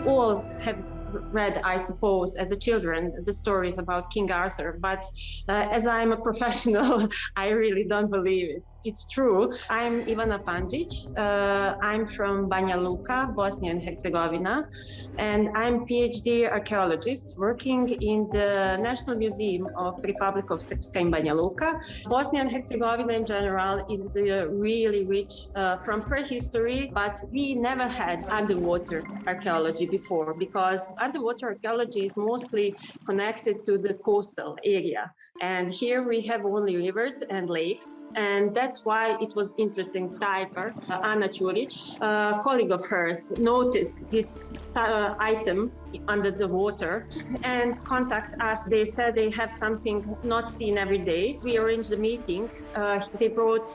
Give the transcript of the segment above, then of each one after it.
all have read, I suppose, as a children, the stories about King Arthur, but as I'm a professional, I really don't believe it's true. I'm Ivana Pandžić. I'm from Banja Luka, Bosnia and Herzegovina, and I'm PhD archaeologist working in the National Museum of Republic of Srpska in Banja Luka. Bosnia and Herzegovina in general is really rich from prehistory, but we never had underwater archaeology before because underwater archaeology is mostly connected to the coastal area. And here we have only rivers and lakes. And that's why it was interesting. Diver, Ana Ćurić, a colleague of hers, noticed this item under the water and contact us. They said they have something not seen every day. We arranged a meeting. They brought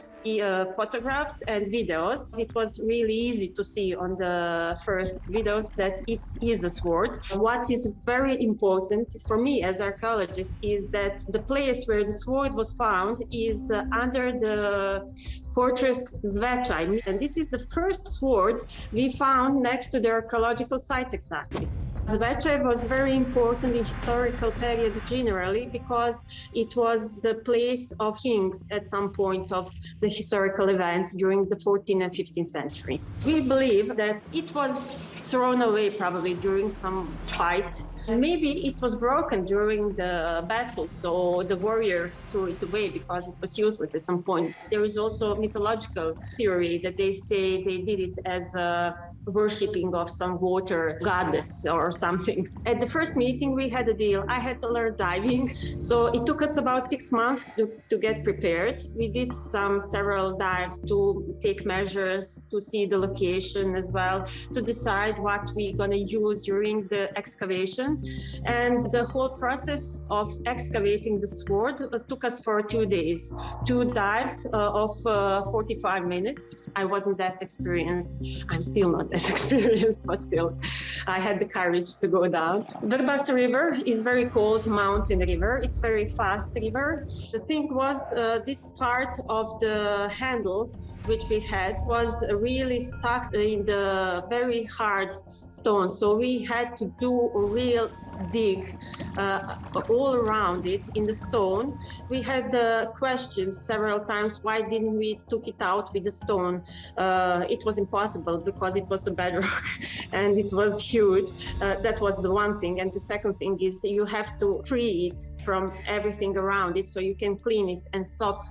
photographs and videos. It was really easy to see on the first videos that it is a sword. What is very important for me as archaeologist is that the place where the sword was found is under the fortress Zvečaj. And this is the first sword we found next to the archaeological site exactly. Zvečaj was very important in historical period generally because it was the place of kings at some point of the historical events during the 14th and 15th century. We believe that it was thrown away probably during some fight. Maybe it was broken during the battle, so the warrior threw it away because it was useless at some point. There is also a mythological theory that they say they did it as a worshipping of some water goddess or something. At the first meeting, we had a deal. I had to learn diving, so it took us about 6 months to get prepared. We did several dives to take measures, to see the location as well, to decide what we're going to use during the excavation. And the whole process of excavating the sword took us for 2 days, 2 dives of 45 minutes. I wasn't that experienced. I'm still not that experienced, but still, I had the courage to go down. Vrbas River is very cold mountain river. It's very fast river. The thing was, this part of the handle which we had was really stuck in the very hard stone. So we had to do a real dig all around it in the stone. We had questions several times, why didn't we took it out with the stone? It was impossible because it was a bedrock and it was huge. That was the one thing. And the second thing is you have to free it from everything around it so you can clean it and stop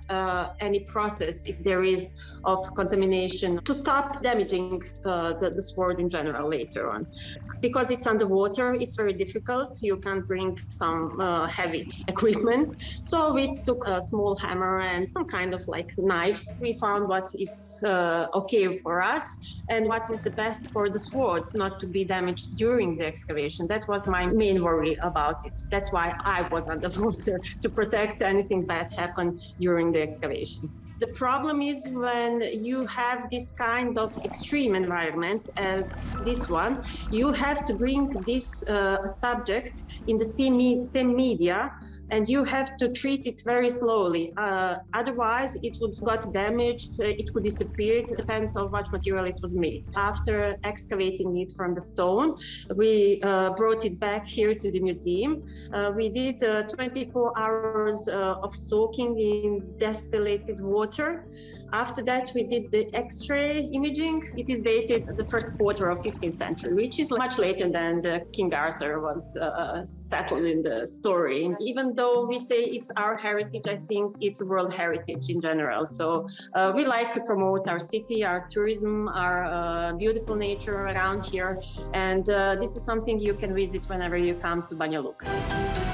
any process if there is of contamination, to stop damaging the sword in general later on. Because it's underwater, it's very difficult. You can't bring some heavy equipment. So we took a small hammer and some kind of like knives. We found what is okay for us and what is the best for the sword, not to be damaged during the excavation. That was my main worry about it. That's why I was underwater, to protect anything bad happen during the excavation. The problem is when you have this kind of extreme environments as this one, you have to bring this subject in the same media, and you have to treat it very slowly. Otherwise, it would got damaged, it could disappear. It depends on what material it was made. After excavating it from the stone, we brought it back here to the museum. We did 24 hours of soaking in distillated water. After that, we did the X-ray imaging. It is dated the first quarter of 15th century, which is much later than the King Arthur was settled in the story. Even though we say it's our heritage, I think it's world heritage in general. So we like to promote our city, our tourism, our beautiful nature around here. And this is something you can visit whenever you come to Banja Luka.